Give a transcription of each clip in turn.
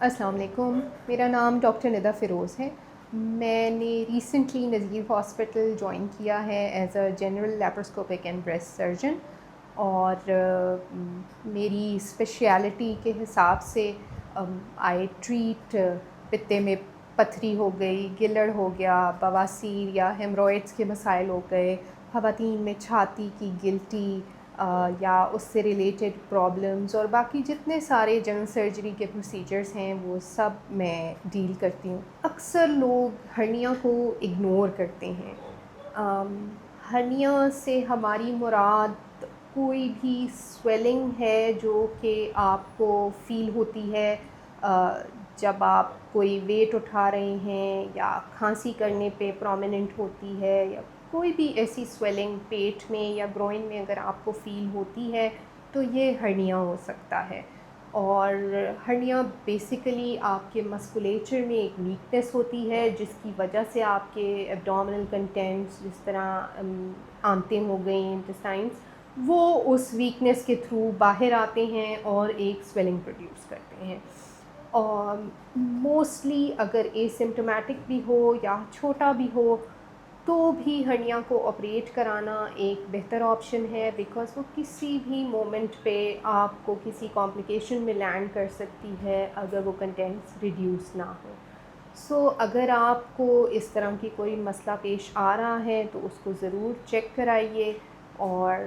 السلام علیکم، میرا نام ڈاکٹر ندا فیروز ہے۔ میں نے ریسنٹلی نذیر ہاسپٹل جوائن کیا ہے as a general laparoscopic and breast surgeon, اور میری اسپیشیلٹی کے حساب سے آئی ٹریٹ پتے میں پتھری ہو گئی، گلڑ ہو گیا، بواسیر یا ہیمروئڈس کے مسائل ہو گئے، خواتین میں چھاتی کی گلٹی یا اس سے ریلیٹڈ پرابلمز، اور باقی جتنے سارے جنرل سرجری کے پروسیجرز ہیں وہ سب میں ڈیل کرتی ہوں۔ اکثر لوگ ہرنیا کو اگنور کرتے ہیں۔ ہرنیا سے ہماری مراد کوئی بھی سویلنگ ہے جو کہ آپ کو فیل ہوتی ہے جب آپ کوئی ویٹ اٹھا رہے ہیں، یا کھانسی کرنے پہ پرومیننٹ ہوتی ہے، یا کوئی بھی ایسی سویلنگ پیٹ میں یا گروئن میں اگر آپ کو فیل ہوتی ہے تو یہ ہرنیا ہو سکتا ہے۔ اور ہرنیا بیسیکلی آپ کے مسکولیچر میں ایک ویکنیس ہوتی ہے جس کی وجہ سے آپ کے ایبڈومینل کنٹینٹس، جس طرح آنتیں ہو گئیں، انٹسٹائنس، وہ اس ویکنیس کے تھرو باہر آتے ہیں اور ایک سویلنگ پروڈیوس کرتے ہیں۔ اور موسٹلی اگر اسمپٹومیٹک بھی ہو یا چھوٹا بھی ہو تو بھی ہرنیا کو آپریٹ کرانا ایک بہتر آپشن ہے، بیکاز وہ کسی بھی مومنٹ پہ آپ کو کسی کمپلیکیشن میں لینڈ کر سکتی ہے اگر وہ کنٹینٹس ریڈیوس نہ ہو۔ سو اگر آپ کو اس طرح کی کوئی مسئلہ پیش آ رہا ہے تو اس کو ضرور چیک کرائیے اور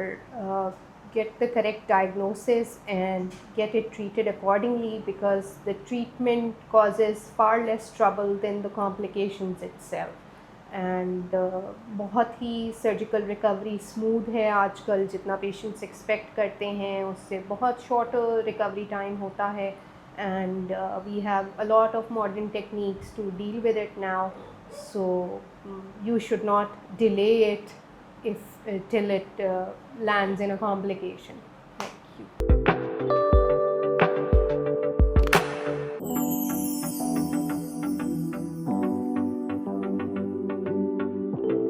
get the correct diagnosis and get it treated accordingly, because the treatment causes far less trouble than the complications itself. And بہت ہی سرجیکل ریکوری اسموتھ ہے آج کل، جتنا پیشنٹس ایکسپیکٹ کرتے ہیں اس سے بہت شارٹ ریکوری ٹائم ہوتا ہے، and we have a lot of modern techniques to deal with it now, so you should not delay it if till it lands in a complication.